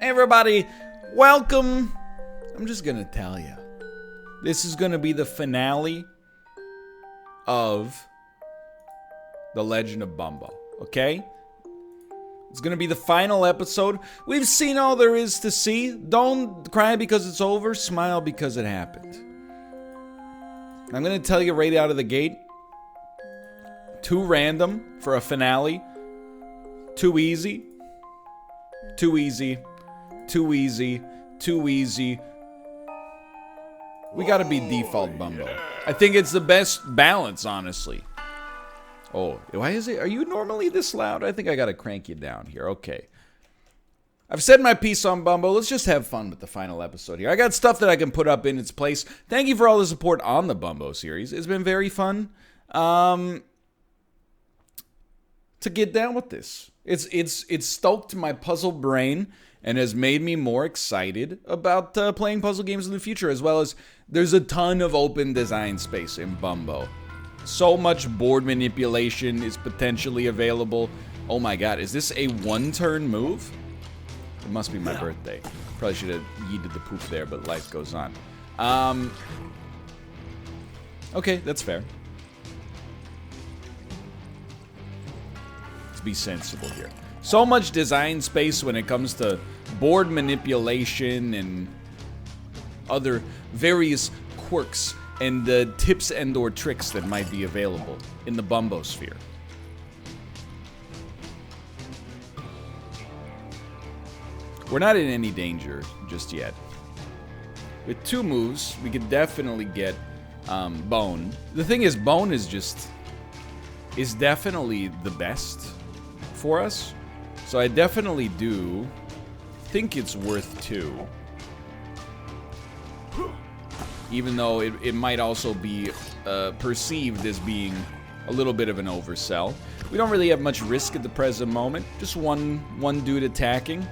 Everybody, welcome. I'm just gonna tell you, this is gonna be the finale of The Legend of Bumbo, okay? It's gonna be the final episode. We've seen all there is to see. Don't cry because it's over, smile because it happened. I'm gonna tell you right out of the gate, too random for a finale, too easy, too easy, too easy, too easy. We gotta be default Bumbo. I think it's the best balance, honestly. Oh, why is it? Are you normally this loud? I think I gotta crank you down here. Okay. I've said my piece on Bumbo. Let's just have fun with the final episode here. I got stuff that I can put up in its place. Thank you for all the support on the Bumbo series. It's been very fun to get down with this. It's stoked my puzzle brain and has made me more excited about playing puzzle games in the future, as well as there's a ton of open design space in Bumbo. So much board manipulation is potentially available. Oh my god, is this a one-turn move? It must be my birthday. Probably should have yeeted the poop there, but life goes on. Okay, that's fair. Let's be sensible here. So much design space when it comes to board manipulation and other various quirks and the tips and or tricks that might be available in the Bumbo sphere. We're not in any danger just yet. With two moves, we could definitely get Bone. The thing is, Bone is definitely the best for us. So I definitely do think it's worth two. Even though it might also be perceived as being a little bit of an oversell. We don't really have much risk at the present moment. Just one dude attacking.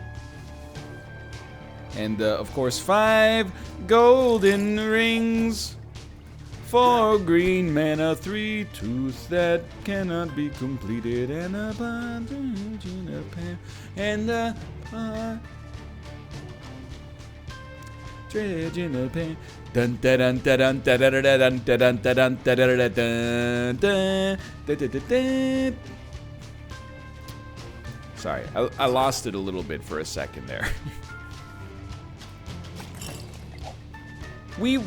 And of course, 5 golden rings. 4 green mana, 3 tooth that cannot be completed, and a bondage in a pen, and a partridge in a pen. Dun dun dun dun dun dun dun dun dun dun dun dun dun. Sorry, I lost it a little bit for a second there. We,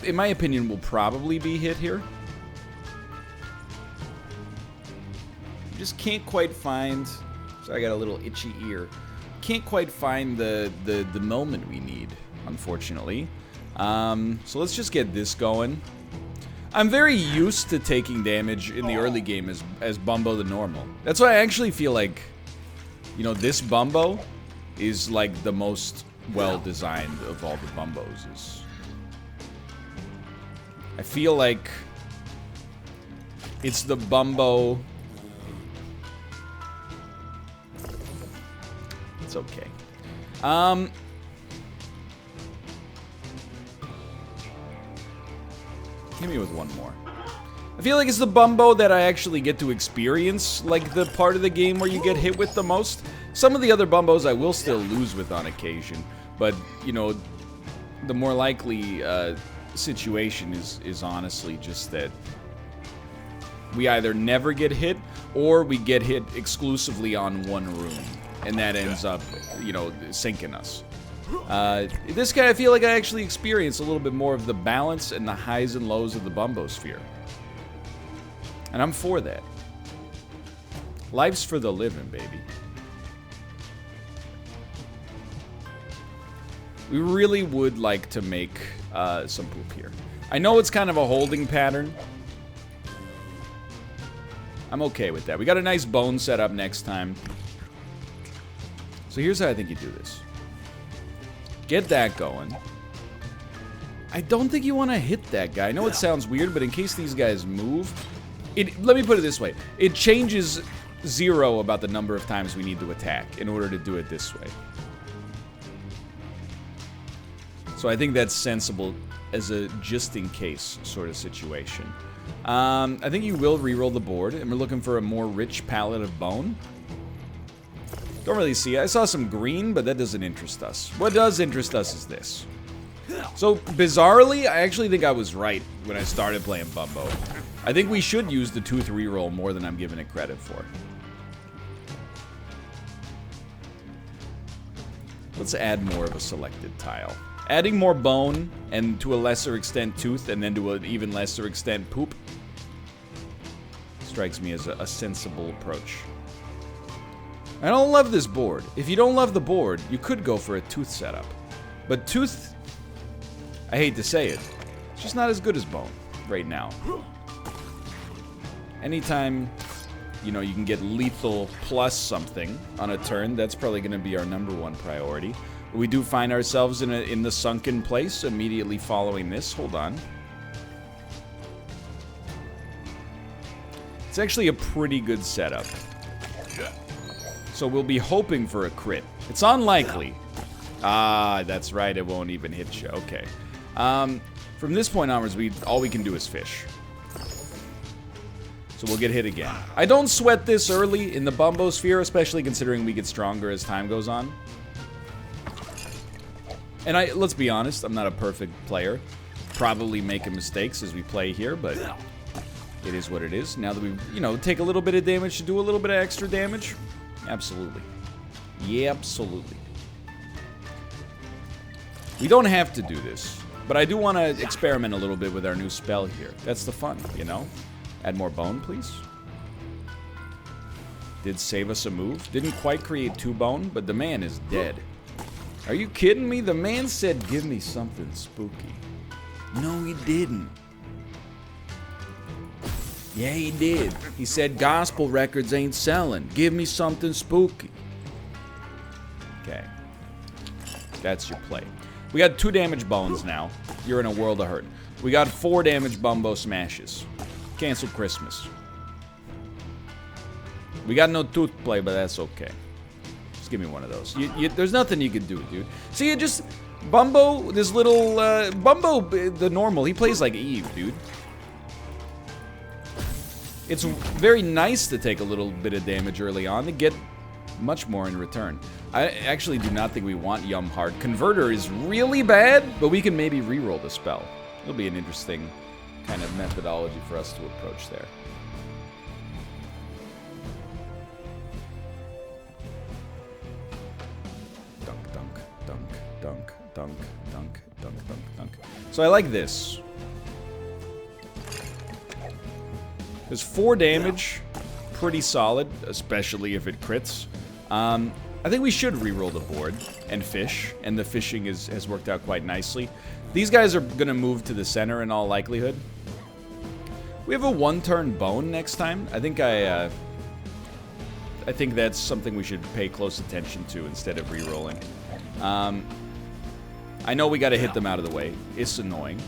in my opinion, will probably be hit here. Just can't quite find. So I got a little itchy ear. Can't quite find the moment we need, unfortunately. So let's just get this going. I'm very used to taking damage in the early game as Bumbo the normal. That's why I actually feel like, you know, this Bumbo is like the most well-designed of all the Bumbos. I feel like it's the Bumbo. It's okay. Hit me with one more. I feel like it's the Bumbo that I actually get to experience, like the part of the game where you get hit with the most. Some of the other Bumbos I will still lose with on occasion, but, you know, the more likely situation is honestly just that we either never get hit or we get hit exclusively on one room, and that ends up, you know, sinking us. This guy, I feel like I actually experience a little bit more of the balance and the highs and lows of the Bumbo sphere, and I'm for that. Life's for the living, baby. We really would like to make some poop here. I know it's kind of a holding pattern. I'm okay with that. We got a nice bone set up next time. So here's how I think you do this. Get that going. I don't think you want to hit that guy. I know it sounds weird, but in case these guys move... let me put it this way. It changes 0 about the number of times we need to attack in order to do it this way. So I think that's sensible as a just-in-case sort of situation. I think you will reroll the board, and we're looking for a more rich palette of bone. Don't really see it. I saw some green, but that doesn't interest us. What does interest us is this. So, bizarrely, I actually think I was right when I started playing Bumbo. I think we should use the tooth reroll more than I'm giving it credit for. Let's add more of a selected tile. Adding more bone, and to a lesser extent tooth, and then to an even lesser extent poop, strikes me as a sensible approach. I don't love this board. If you don't love the board, you could go for a tooth setup. But tooth, I hate to say it, it's just not as good as bone right now. Anytime, you know, you can get lethal plus something on a turn, that's probably going to be our #1 priority. We do find ourselves in the sunken place immediately following this. Hold on. It's actually a pretty good setup. So we'll be hoping for a crit. It's unlikely. Ah, that's right. It won't even hit you. Okay. From this point onwards, all we can do is fish. So we'll get hit again. I don't sweat this early in the Bumbo sphere, especially considering we get stronger as time goes on. And let's be honest, I'm not a perfect player. Probably making mistakes as we play here, but it is what it is. Now that we, you know, take a little bit of damage to do a little bit of extra damage, absolutely. Yeah, absolutely. We don't have to do this, but I do want to experiment a little bit with our new spell here. That's the fun, you know? Add more bone, please. Did save us a move. Didn't quite create 2 bone, but the man is dead. Are you kidding me? The man said, give me something spooky. No, he didn't. Yeah, he did. He said, gospel records ain't selling. Give me something spooky. Okay. That's your play. We got 2 damage bones now. You're in a world of hurt. We got 4 damage Bumbo smashes. Cancel Christmas. We got no tooth play, but that's okay. Just give me one of those. There's nothing you can do, dude. See, it just... Bumbo, this little... Bumbo, the normal, he plays like Eve, dude. It's very nice to take a little bit of damage early on to get much more in return. I actually do not think we want Yum Hard. Converter is really bad, but we can maybe reroll the spell. It'll be an interesting kind of methodology for us to approach there. Dunk, dunk, dunk, dunk, dunk, dunk, dunk, dunk, dunk. So I like this. There's 4 damage, pretty solid, especially if it crits. I think we should reroll the board and fish, and the fishing has worked out quite nicely. These guys are going to move to the center in all likelihood. We have a 1-turn bone next time. I think that's something we should pay close attention to instead of rerolling. I know we got to hit them out of the way. It's annoying.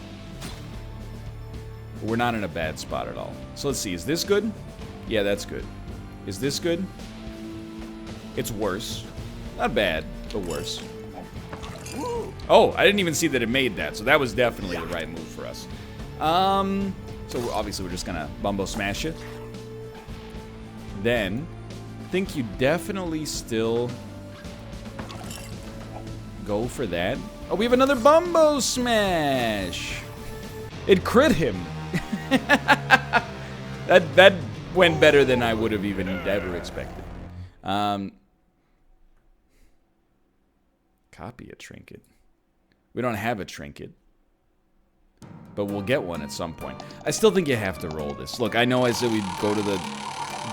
We're not in a bad spot at all. So let's see. Is this good? Yeah, that's good. Is this good? It's worse. Not bad, but worse. Oh, I didn't even see that it made that, so that was definitely the right move for us. So obviously we're just gonna Bumbo smash it. Then, I think you definitely still go for that. Oh, we have another Bumbo smash! It crit him! That went better than I would have even ever expected. Copy a trinket. We don't have a trinket, but we'll get one at some point. I still think you have to roll this. Look, I know I said we'd go to the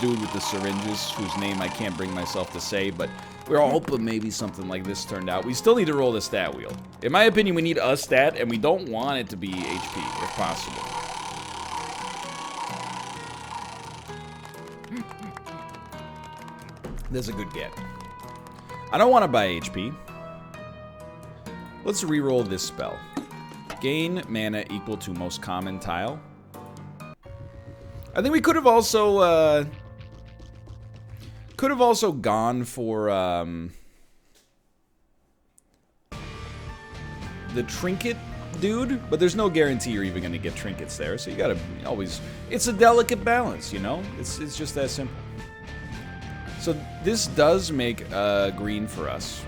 dude with the syringes, whose name I can't bring myself to say, but we're all hoping maybe something like this turned out. We still need to roll the stat wheel. In my opinion, we need a stat, and we don't want it to be HP, if possible. That's a good get. I don't want to buy HP. Let's reroll this spell. Gain mana equal to most common tile. I think we could have also gone for the trinket dude, but there's no guarantee you're even gonna get trinkets there, so you gotta always, it's a delicate balance, you know? It's just that simple. So this does make green for us.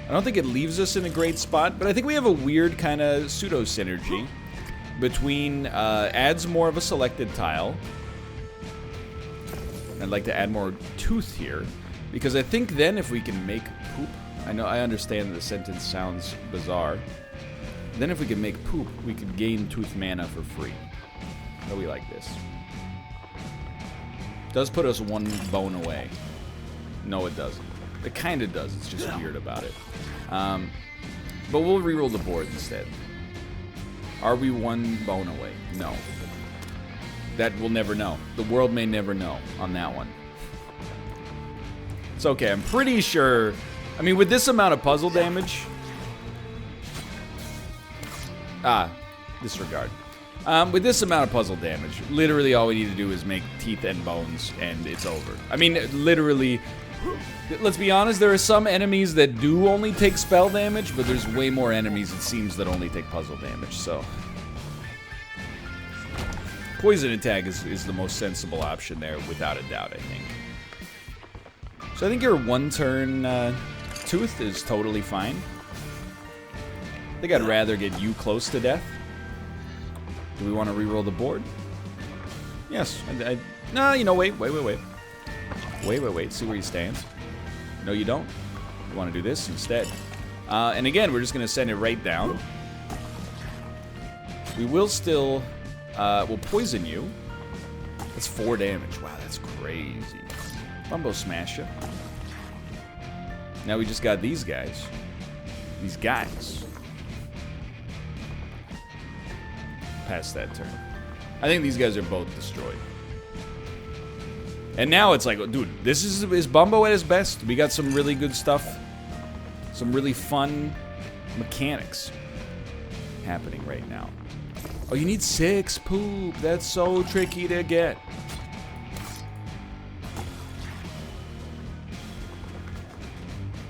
I don't think it leaves us in a great spot, but I think we have a weird kind of pseudo-synergy between adds more of a selected tile. I'd like to add more tooth here, because I think then if we can make poop, I understand the sentence sounds bizarre. Then if we can make poop, we could gain tooth mana for free. So we like this. Does put us one bone away. No, it doesn't. It kind of does. It's just weird about it. But we'll reroll the board instead. Are we one bone away? No. That we'll never know. The world may never know on that one. It's okay. I'm pretty sure... I mean, with this amount of puzzle damage... disregard. With this amount of puzzle damage, literally all we need to do is make teeth and bones, and it's over. I mean, literally... Let's be honest, there are some enemies that do only take spell damage, but there's way more enemies, it seems, that only take puzzle damage, so... Poison attack is the most sensible option there, without a doubt, I think. So I think your one-turn tooth is totally fine. I think I'd rather get you close to death. Do we want to reroll the board? Yes. No, you know, wait. See where he stands. No, you don't. You want to do this instead. And again, we're just going to send it right down. We will still... we'll poison you. That's 4 damage. Wow, that's crazy. Bumbo smash you. Now we just got these guys. These guys. Past that turn. I think these guys are both destroyed. And now it's like, dude, this is Bumbo at his best. We got some really good stuff. Some really fun mechanics happening right now. Oh, you need 6 poop. That's so tricky to get.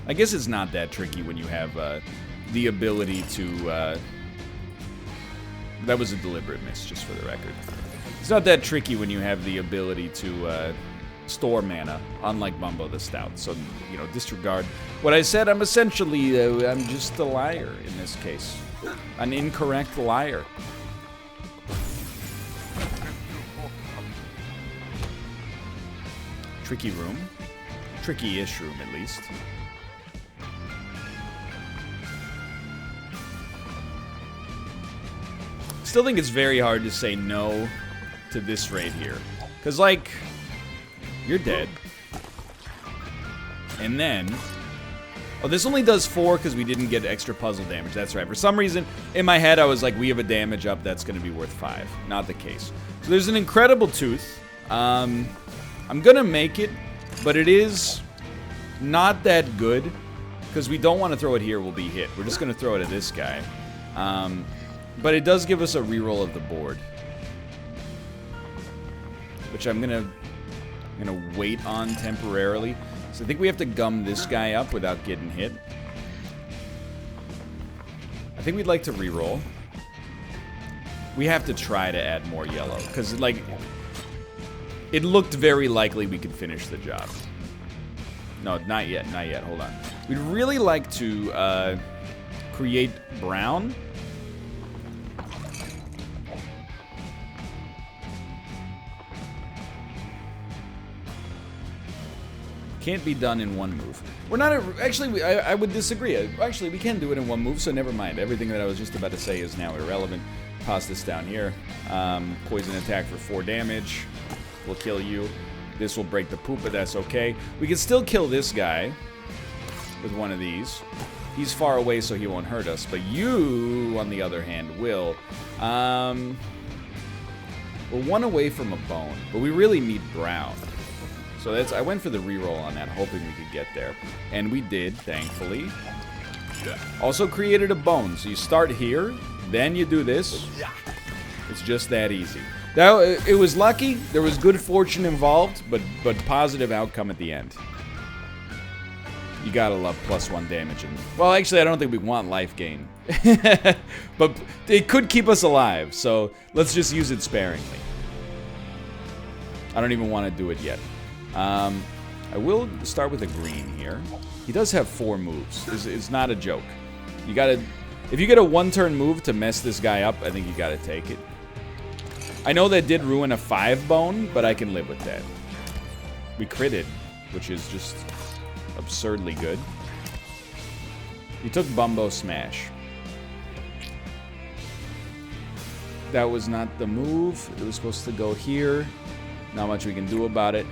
I guess it's not that tricky when you have the ability to... that was a deliberate miss, just for the record. It's not that tricky when you have the ability to store mana, unlike Bumbo the Stout. So, you know, disregard what I said. I'm essentially, I'm just a liar in this case. An incorrect liar. Tricky room. Tricky-ish room, at least. Still think it's very hard to say no to this right here. Because, like, you're dead. And then... Oh, this only does 4 because we didn't get extra puzzle damage. That's right. For some reason, in my head, I was like, we have a damage up that's going to be worth 5. Not the case. So there's an incredible tooth. I'm going to make it, but it is not that good. Because we don't want to throw it here, we'll be hit. We're just going to throw it at this guy. But it does give us a reroll of the board. Which I'm gonna wait on temporarily. So I think we have to gum this guy up without getting hit. I think we'd like to reroll. We have to try to add more yellow. Because, like, it looked very likely we could finish the job. No, not yet, not yet. Hold on. We'd really like to create brown. Can't be done in one move. We're not... Actually, I would disagree. Actually, we can do it in one move, so never mind. Everything that I was just about to say is now irrelevant. Toss this down here. Poison attack for 4 damage. Will kill you. This will break the poop, but that's okay. We can still kill this guy with one of these. He's far away, so he won't hurt us. But you, on the other hand, will. We're 1 away from a bone, but we really need brown. So that's, I went for the reroll on that, hoping we could get there. And we did, thankfully. Also created a bone. So you start here, then you do this. It's just that easy. Now, it was lucky. There was good fortune involved, but positive outcome at the end. You gotta love +1 damage. And, well, actually, I don't think we want life gain. But it could keep us alive, so let's just use it sparingly. I don't even want to do it yet. I will start with a green here. He does have 4 moves. It's not a joke. You gotta... If you get a 1-turn move to mess this guy up, I think you gotta take it. I know that did ruin a 5 bone, but I can live with that. We critted, which is just absurdly good. You took Bumbo Smash. That was not the move. It was supposed to go here. Not much we can do about it.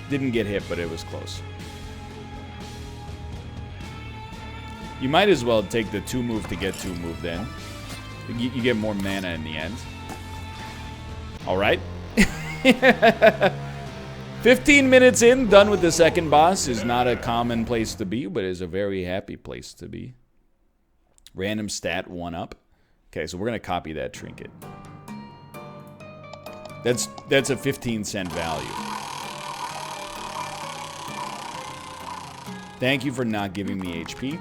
Didn't get hit, but it was close. You might as well take the 2 move to get 2 move then. You get more mana in the end. Alright. 15 minutes in, done with the second boss, is not a common place to be, but is a very happy place to be. Random stat 1 up. Okay, so we're going to copy that trinket. That's a 15-cent value. Thank you for not giving me HP.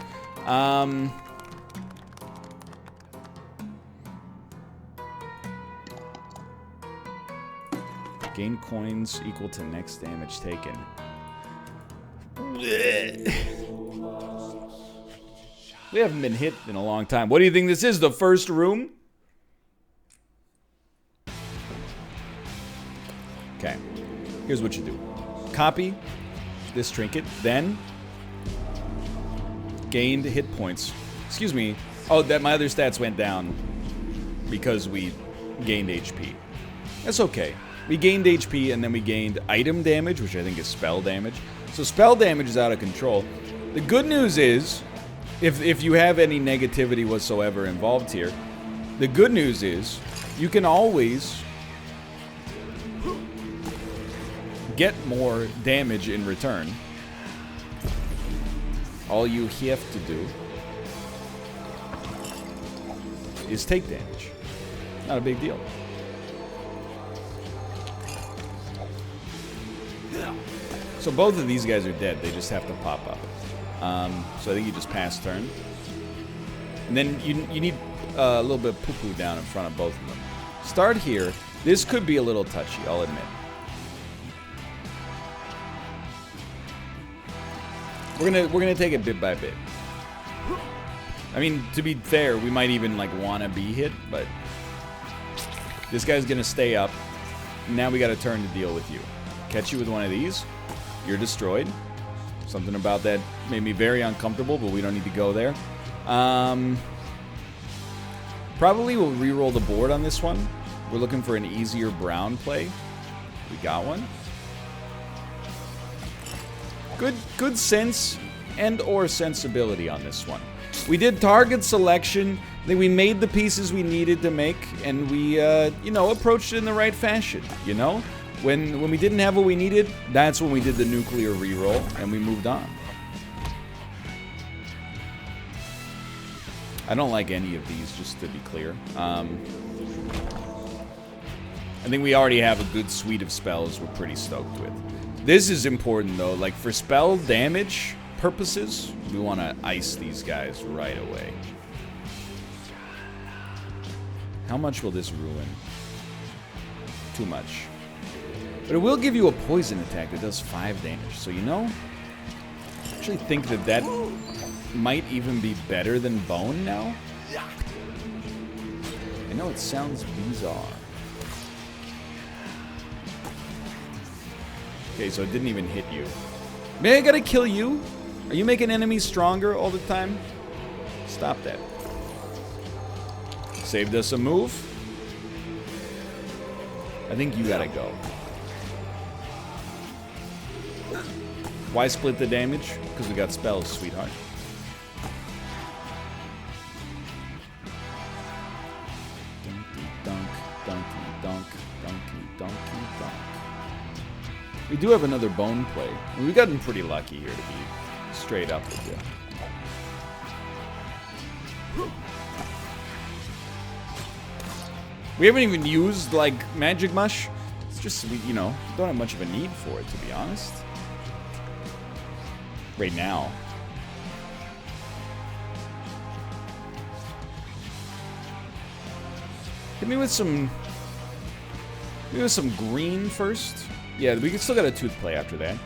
Gain coins equal to next damage taken. We haven't been hit in a long time. What do you think this is? The first room? Okay. Here's what you do. Copy this trinket, then gained hit points. Excuse me. Oh, that my other stats went down because we gained HP. That's okay. We gained HP and then we gained item damage, which I think is spell damage. So spell damage is out of control. The good news is, if you have any negativity whatsoever involved here, the good news is you can always get more damage in return. All you have to do is take damage. Not a big deal. So both of these guys are dead. They just have to pop up. So I think you just pass turn. And then you need a little bit of poo-poo down in front of both of them. Start here. This could be a little touchy, I'll admit. We're gonna take it bit by bit. I mean, to be fair, we might even like wanna be hit, but this guy's gonna stay up. Now we got a turn to deal with you. Catch you with one of these, you're destroyed. Something about that made me very uncomfortable, but we don't need to go there. Probably we'll re-roll the board on this one. We're looking for an easier brown play. We got one. Good sense and or sensibility on this one. We did target selection. Then we made the pieces we needed to make, and we, you know, approached it in the right fashion. You know, when we didn't have what we needed, that's when we did the nuclear reroll, and we moved on. I don't like any of these, just to be clear. I think we already have a good suite of spells we're pretty stoked with. This is important, though. Like, for spell damage purposes, we want to ice these guys right away. How much will this ruin? Too much. But it will give you a poison attack that does 5 damage. So, you know, I actually think that that might even be better than Bone now. I know it sounds bizarre. Okay, so it didn't even hit you. Man, I gotta kill you? Are you making enemies stronger all the time? Stop that. Saved us a move. I think you gotta go. Why split the damage? Because we got spells, sweetheart. Donkey dunk, donkey dunk, donkey donkey dunk. We do have another bone play. We've gotten pretty lucky here, to be straight up with you. We haven't even used, like, Magic Mush. It's just, you know, don't have much of a need for it, to be honest. Right now. Hit me with some green first. Yeah, we still got a tooth play after that.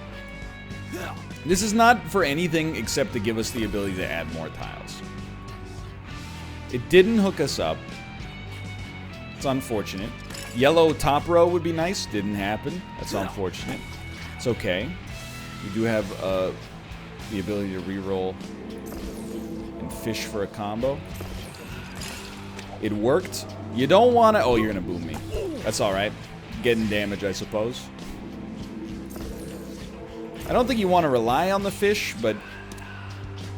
This is not for anything except to give us the ability to add more tiles. It didn't hook us up. It's unfortunate. Yellow top row would be nice. Didn't happen. That's unfortunate. It's okay. We do have the ability to reroll and fish for a combo. It worked. You don't want to... Oh, you're going to boom me. That's all right. Getting damage, I suppose. I don't think you want to rely on the fish, but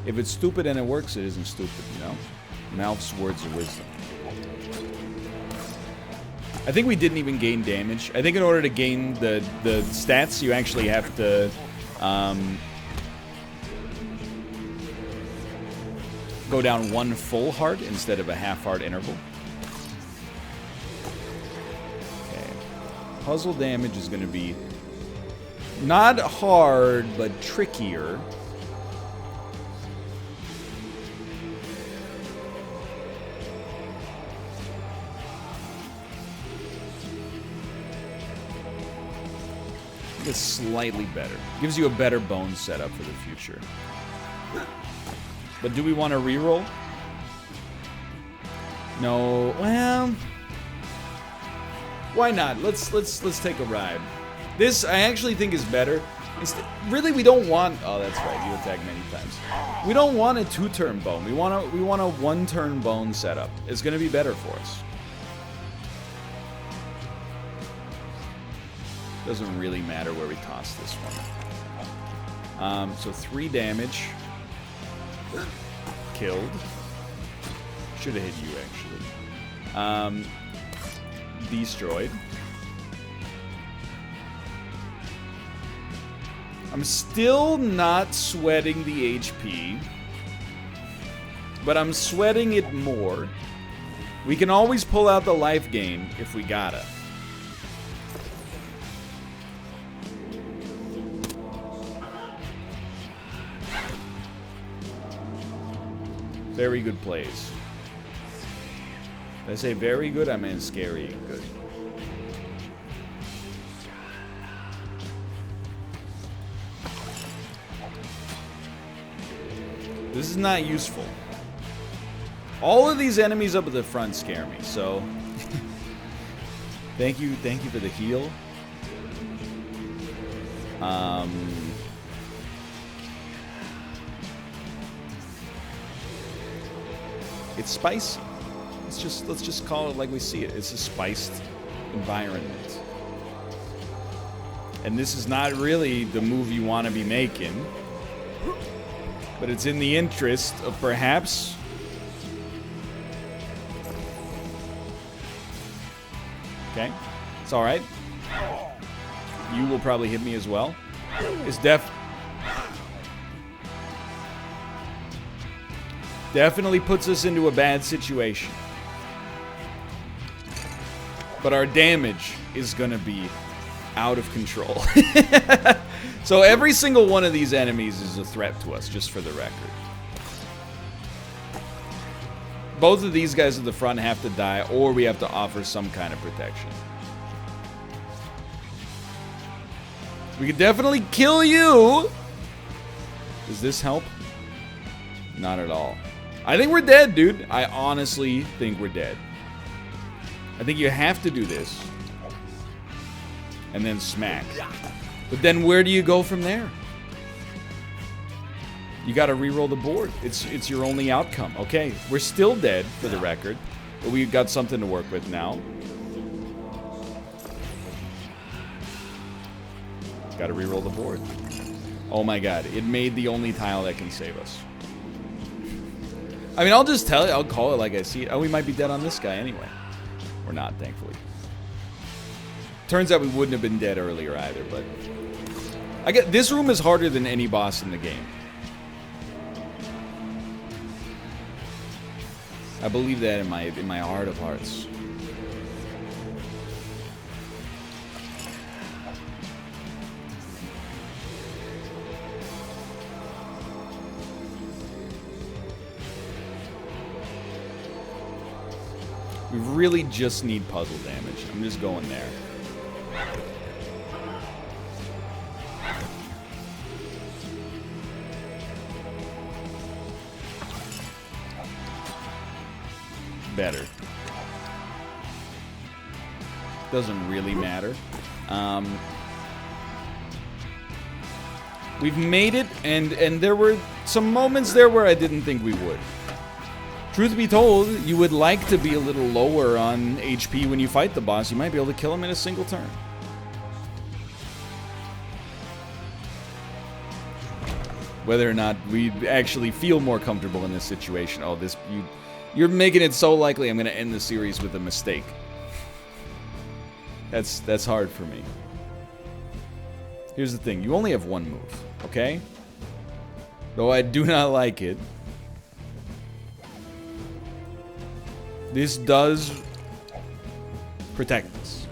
if it's stupid and it works, it isn't stupid, you know? Mouth's words of wisdom. I think we didn't even gain damage. I think in order to gain the stats, you actually have to go down one full heart instead of a half heart interval. Okay. Puzzle damage is going to be not hard, but trickier. It's slightly better. Gives you a better bone setup for the future. But do we want to reroll? No. Well, why not? Let's take a ride. This I actually think is better. Really, we don't want. Oh, that's right. You attack many times. We don't want a 2-turn bone. We want a 1-turn bone setup. It's going to be better for us. Doesn't really matter where we toss this one. So 3 damage. Killed. Should have hit you, actually. Destroyed. I'm still not sweating the HP. But I'm sweating it more. We can always pull out the life gain if we gotta. Very good plays. Did I say very good? I meant scary good. This is not useful. All of these enemies up at the front scare me, so... thank you for the heal. It's spicy. Let's just call it like we see it. It's a spiced environment. And this is not really the move you want to be making. But it's in the interest of perhaps... Okay. It's alright. You will probably hit me as well. It's definitely puts us into a bad situation. But our damage is gonna be out of control. So every single one of these enemies is a threat to us, just for the record. Both of these guys at the front have to die, or we have to offer some kind of protection. We could definitely kill you! Does this help? Not at all. I think we're dead, dude. I honestly think we're dead. I think you have to do this. And then smack. But then where do you go from there? You gotta re-roll the board. It's your only outcome. Okay, we're still dead, for the record. But we've got something to work with now. Gotta re-roll the board. Oh my god, it made the only tile that can save us. I mean, I'll just tell you, I'll call it like I see it. Oh, we might be dead on this guy anyway. We're not, thankfully. Turns out we wouldn't have been dead earlier either, but... this room is harder than any boss in the game. I believe that in my heart of hearts. We really just need puzzle damage. I'm just going there. better. Doesn't really matter. We've made it, and there were some moments there where I didn't think we would. Truth be told, you would like to be a little lower on HP when you fight the boss. You might be able to kill him in a single turn. Whether or not we actually feel more comfortable in this situation. Oh, you're making it so likely I'm going to end the series with a mistake. That's hard for me. Here's the thing. You only have one move, okay? Though I do not like it. This does protect us.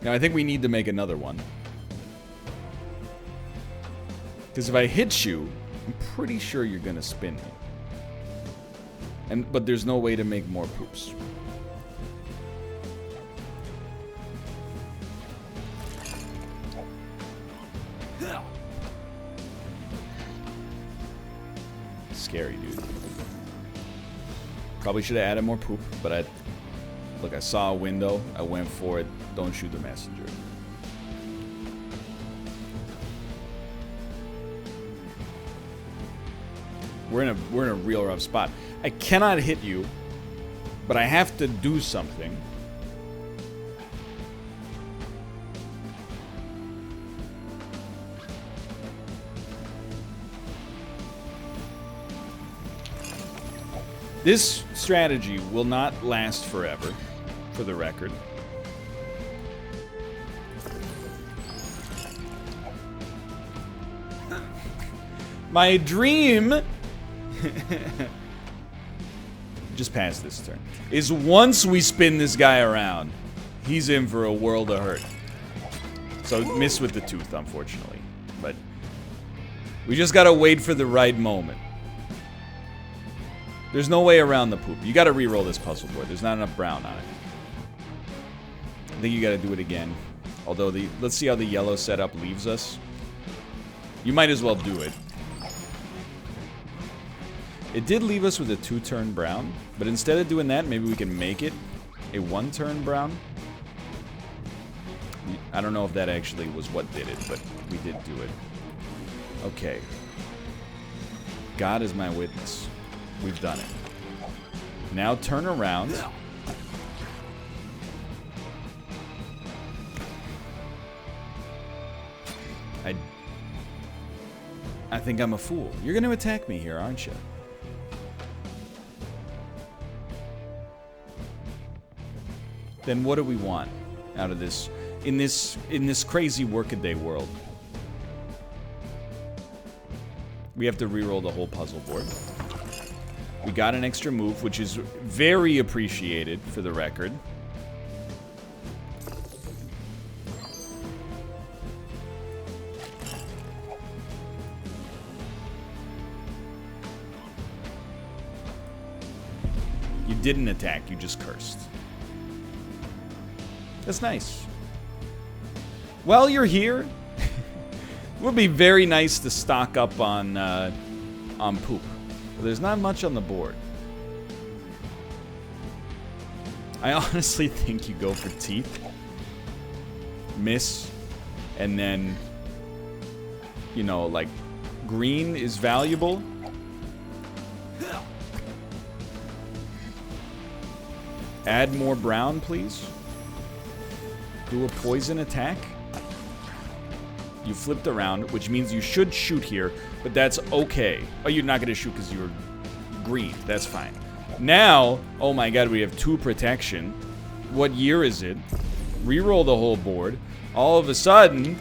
Now, I think we need to make another one. Because if I hit you, I'm pretty sure you're going to spin me. But there's no way to make more poops. Scary, dude. Probably should have added more poop, but I saw a window, I went for it. Don't shoot the messenger. We're in a real rough spot. I cannot hit you, but I have to do something. This strategy will not last forever, for the record. My dream, just past this turn, is once we spin this guy around, he's in for a world of hurt. So miss with the tooth, unfortunately. But we just gotta wait for the right moment. There's no way around the poop. You gotta re-roll this puzzle board. There's not enough brown on it. I think you gotta do it again. Although, let's see how the yellow setup leaves us. You might as well do it. It did leave us with a 2-turn brown, but instead of doing that, maybe we can make it a 1-turn brown. I don't know if that actually was what did it, but we did do it. Okay. God is my witness. We've done it. Now turn around. I think I'm a fool. You're going to attack me here, aren't you? Then what do we want out of this in this crazy workaday world? We have to re-roll the whole puzzle board. We got an extra move, which is very appreciated, for the record. You didn't attack, you just cursed. That's nice. Well, you're here. It would be very nice to stock up on poop. But there's not much on the board. I honestly think you go for teeth. Miss. And then, you know, like, green is valuable. Add more brown, please. Do a poison attack. You flipped around, which means you should shoot here, but that's okay. Oh, you're not going to shoot because you're green. That's fine. Now, oh my god, we have 2 protection. What year is it? Reroll the whole board. All of a sudden,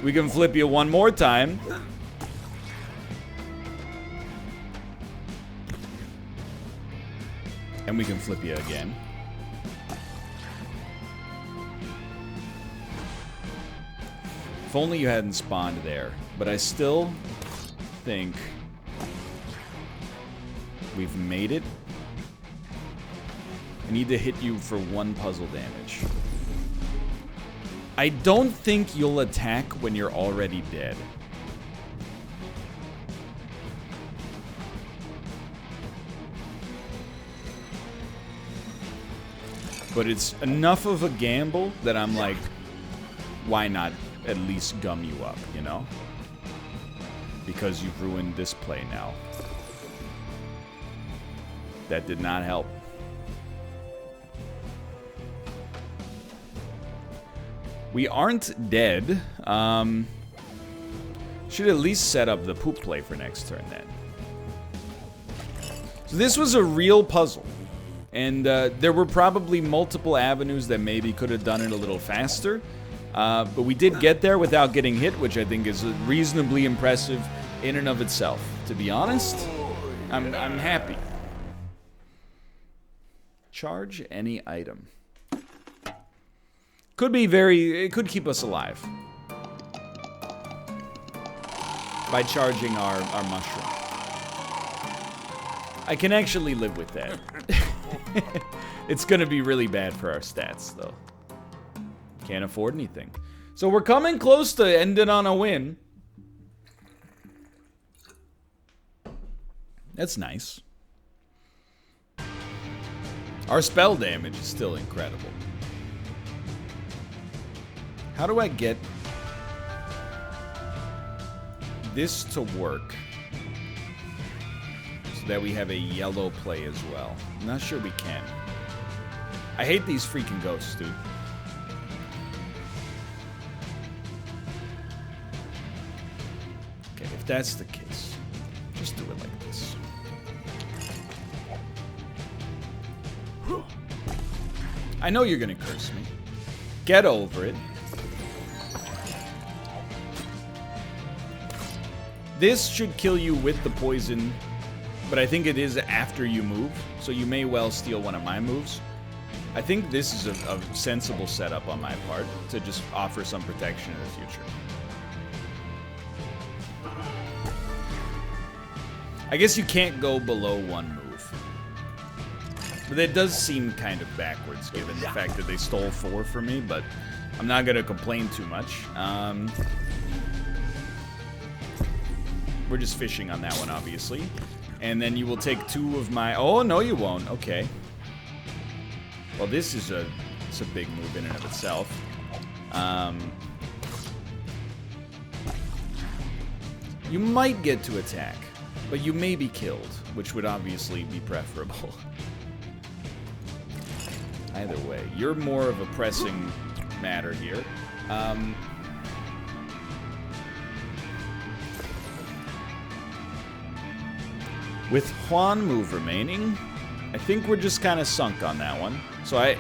we can flip you one more time. And we can flip you again. If only you hadn't spawned there. But I still think we've made it. I need to hit you for 1 puzzle damage. I don't think you'll attack when you're already dead. But it's enough of a gamble that I'm like, why not at least gum you up, you know? Because you've ruined this play now. That did not help. We aren't dead. Should at least set up the poop play for next turn then. So this was a real puzzle. And there were probably multiple avenues that maybe could have done it a little faster. But we did get there without getting hit, which I think is reasonably impressive in and of itself. To be honest, I'm happy. Charge any item. It could keep us alive. By charging our mushroom. I can actually live with that. It's gonna be really bad for our stats, though. Can't afford anything. So we're coming close to ending on a win. That's nice. Our spell damage is still incredible. How do I get this to work so that we have a yellow play as well? I'm not sure we can. I hate these freaking ghosts, dude. Okay, if that's the case, just do it like this. I know you're gonna curse me. Get over it. This should kill you with the poison, but I think it is after you move, so you may well steal one of my moves. I think this is a sensible setup on my part to just offer some protection in the future. I guess you can't go below one move. But it does seem kind of backwards given the fact that they stole 4 from me, but I'm not going to complain too much. We're just fishing on that one, obviously. And then you will take 2 of my... Oh, no, you won't. Okay. Well, this is it's a big move in and of itself. You might get to attack, but you may be killed, which would obviously be preferable. Either way, you're more of a pressing matter here. With Juan move remaining, I think we're just kind of sunk on that one. So I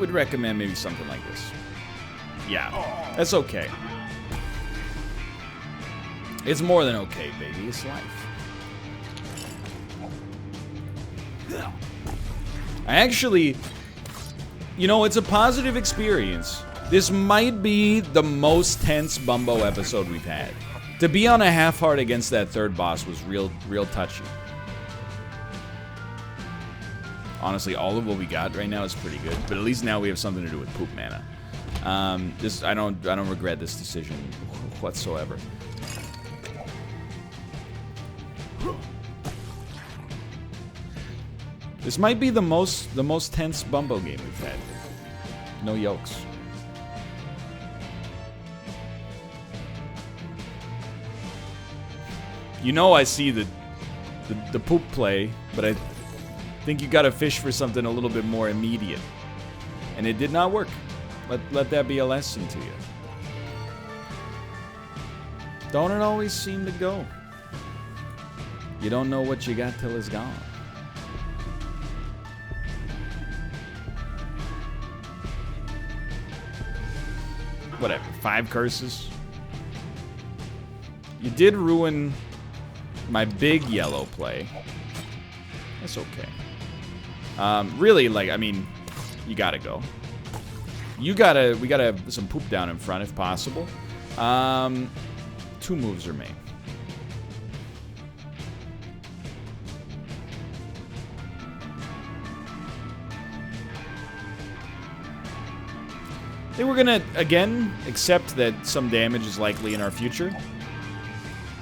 would recommend maybe something like this. Yeah, that's okay. It's more than okay, baby. It's life. I actually... You know, it's a positive experience. This might be the most tense Bumbo episode we've had. To be on a half heart against that third boss was real touchy. Honestly, all of what we got right now is pretty good, but at least now we have something to do with poop mana. I don't regret this decision whatsoever. This might be the most tense Bumbo game we've had. No yokes. You know I see the poop play, but I think you gotta fish for something a little bit more immediate. And it did not work. Let that be a lesson to you. Don't it always seem to go? You don't know what you got till it's gone. Whatever, 5 curses. You did ruin my big yellow play. That's okay. Really, like, I mean, you gotta go. We gotta have some poop down in front if possible. 2 moves remain. I think we're gonna, again, accept that some damage is likely in our future.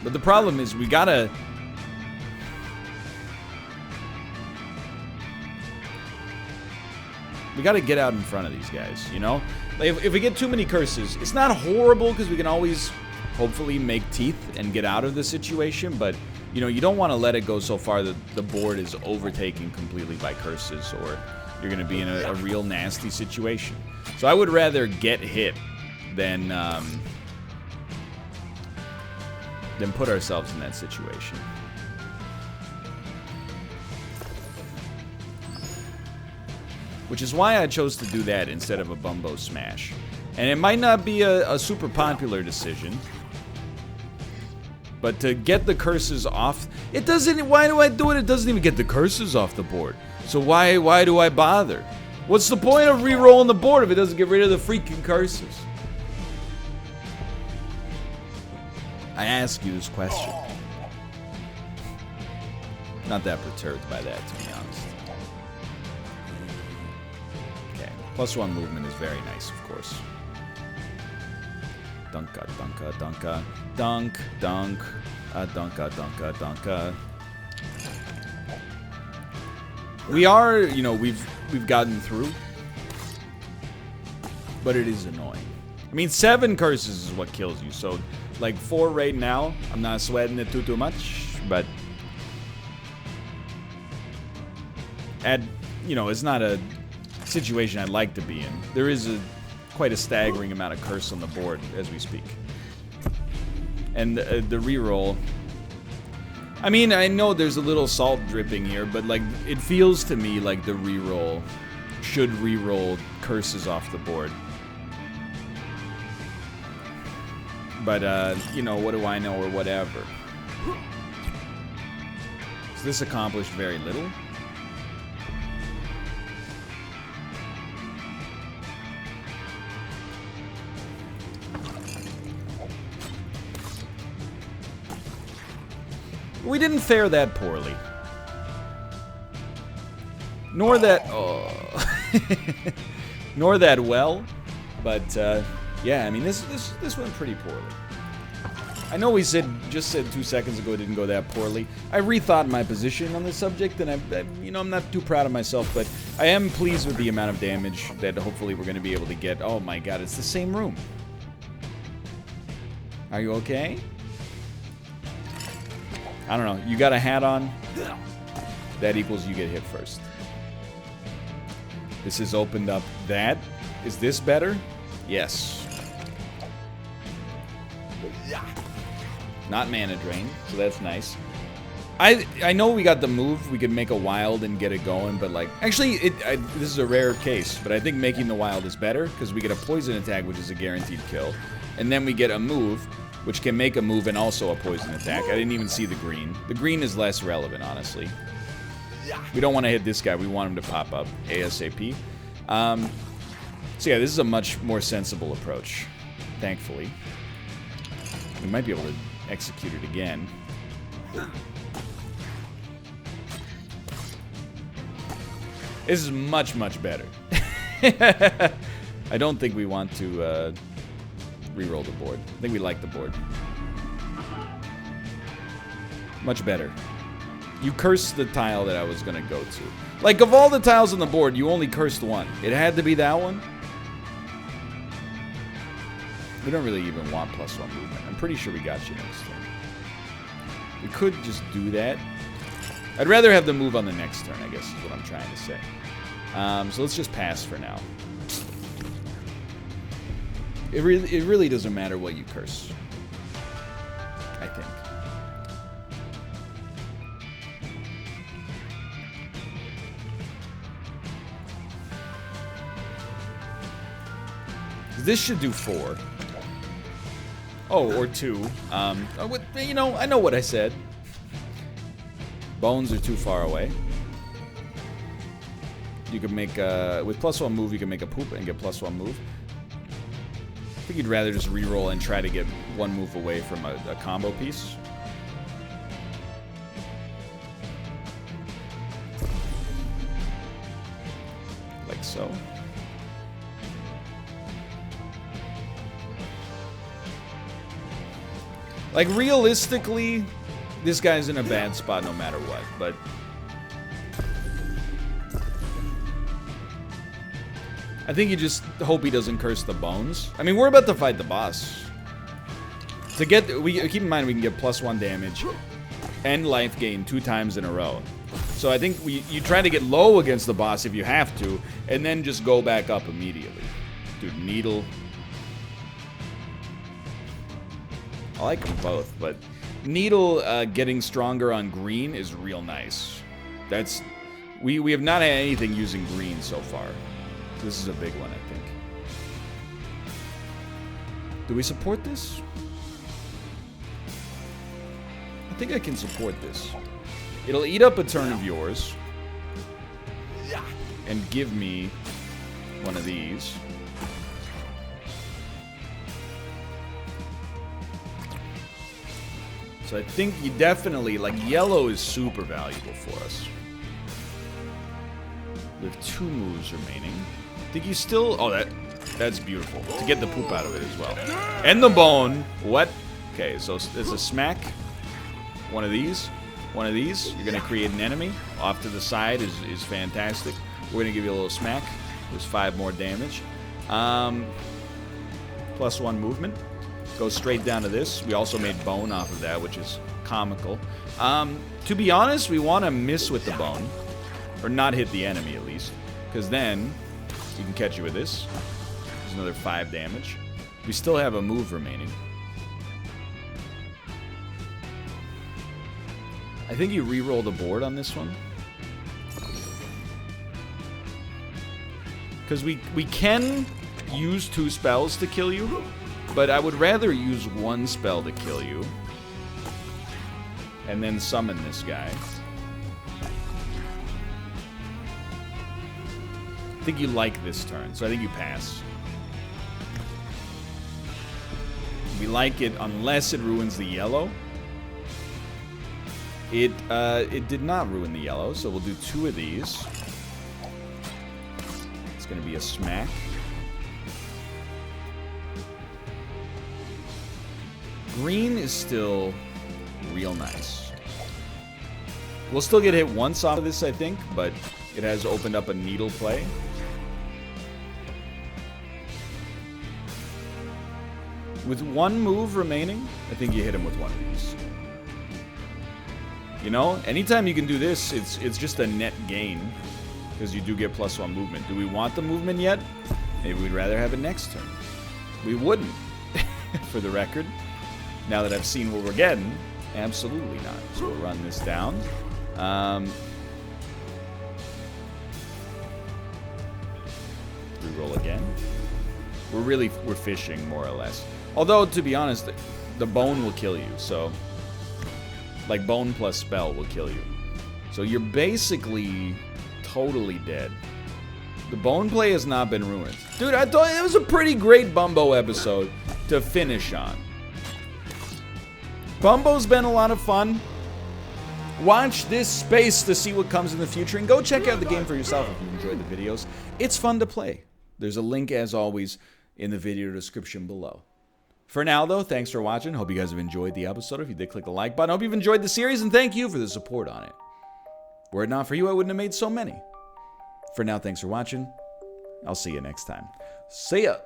But the problem is we gotta... We got to get out in front of these guys, you know? Like if we get too many curses, it's not horrible because we can always hopefully make teeth and get out of the situation, but you know, you don't want to let it go so far that the board is overtaken completely by curses, or you're going to be in a real nasty situation. So I would rather get hit than put ourselves in that situation. Which is why I chose to do that instead of a Bumbo Smash. And it might not be a super popular decision, but to get the curses off, it doesn't. Why do I do it? It doesn't even get the curses off the board. So why do I bother? What's the point of re-rolling the board if it doesn't get rid of the freaking curses? I ask you this question. Not that perturbed by that, to be honest. Okay, +1 movement is very nice, of course. Dunka, dunka, dunka, dunk, dunk, dunka, dunka, dunka. We are, you know, we've gotten through, but it is annoying. I mean, 7 curses is what kills you, so like 4 right now, I'm not sweating it too much, but you know, it's not a situation I'd like to be in. There is quite a staggering amount of curse on the board as we speak. And the reroll, I mean, I know there's a little salt dripping here, but like it feels to me like the reroll should reroll curses off the board. But you know, what do I know, or whatever. So this accomplished very little. We didn't fare that poorly. Nor that... Oh. Nor that well. But, yeah, I mean, this went pretty poorly. I know we just said 2 seconds ago it didn't go that poorly. I rethought my position on the subject, and you know, I'm not too proud of myself, but I am pleased with the amount of damage that hopefully we're going to be able to get. Oh my god, it's the same room. Are you okay? I don't know. You got a hat on? That equals you get hit first. This has opened up that. Is this better? Yes. Not mana drain, so that's nice. I know we got the move. We could make a wild and get it going, but like... Actually, this is a rare case, but I think making the wild is better, because we get a poison attack, which is a guaranteed kill. And then we get a move, which can make a move and also a poison attack. I didn't even see the green. The green is less relevant, honestly. We don't want to hit this guy. We want him to pop up ASAP. So yeah, this is a much more sensible approach, thankfully. We might be able to execute it again. This is much, much better. I don't think we want to re-roll the board. I think we like the board. Much better. You cursed the tile that I was going to go to. Like, of all the tiles on the board, you only cursed one. It had to be that one. We don't really even want +1 movement. I'm pretty sure we got you next turn. We could just do that. I'd rather have the move on the next turn, I guess is what I'm trying to say. So let's just pass for now. It really doesn't matter what you curse, I think. This should do 4. Oh, or 2. You know, I know what I said. Bones are too far away. You can make with +1 move, you can make a poop and get +1 move. I think you'd rather just reroll and try to get 1 move away from a combo piece. Like so. Like, realistically, this guy's in a bad spot no matter what, but... I think you just hope he doesn't curse the bones. I mean, we're about to fight the boss. To get, keep in mind we can get +1 damage and life gain 2 times in a row. So I think you try to get low against the boss if you have to, and then just go back up immediately. Dude, needle. I like them both, but needle getting stronger on green is real nice. That's we have not had anything using green so far. This is a big one, I think. Do we support this? I think I can support this. It'll eat up a turn of yours and give me one of these. So I think you definitely, like, yellow is super valuable for us. We have 2 moves remaining. I think you still... Oh, that's beautiful. To get the poop out of it as well. And the bone. What? Okay, so there's a smack. One of these. One of these. You're going to create an enemy. Off to the side is fantastic. We're going to give you a little smack. There's 5 more damage. +1 movement. Goes straight down to this. We also made bone off of that, which is comical. To be honest, we want to miss with the bone. Or not hit the enemy, at least. Because then, we can catch you with this. There's another 5 damage. We still have a move remaining. I think you re-roll the board on this one. Because we can use 2 spells to kill you. But I would rather use 1 spell to kill you. And then summon this guy. I think you like this turn, so I think you pass. We like it unless it ruins the yellow. It did not ruin the yellow, so we'll do 2 of these. It's going to be a smack. Green is still real nice. We'll still get hit once off of this, I think, but it has opened up a needle play. With 1 move remaining, I think you hit him with one of these. You know, anytime you can do this, it's just a net gain. Because you do get +1 movement. Do we want the movement yet? Maybe we'd rather have it next turn. We wouldn't, for the record. Now that I've seen what we're getting, absolutely not. So we'll run this down. Reroll again. We're fishing, more or less. Although, to be honest, the bone will kill you, so... Like, bone plus spell will kill you. So you're basically totally dead. The bone play has not been ruined. Dude, I thought it was a pretty great Bumbo episode to finish on. Bumbo's been a lot of fun. Watch this space to see what comes in the future, and go check out the game for yourself if you enjoyed the videos. It's fun to play. There's a link, as always, in the video description below. For now, though, thanks for watching. Hope you guys have enjoyed the episode. If you did, click the like button. Hope you've enjoyed the series, and thank you for the support on it. Were it not for you, I wouldn't have made so many. For now, thanks for watching. I'll see you next time. See ya!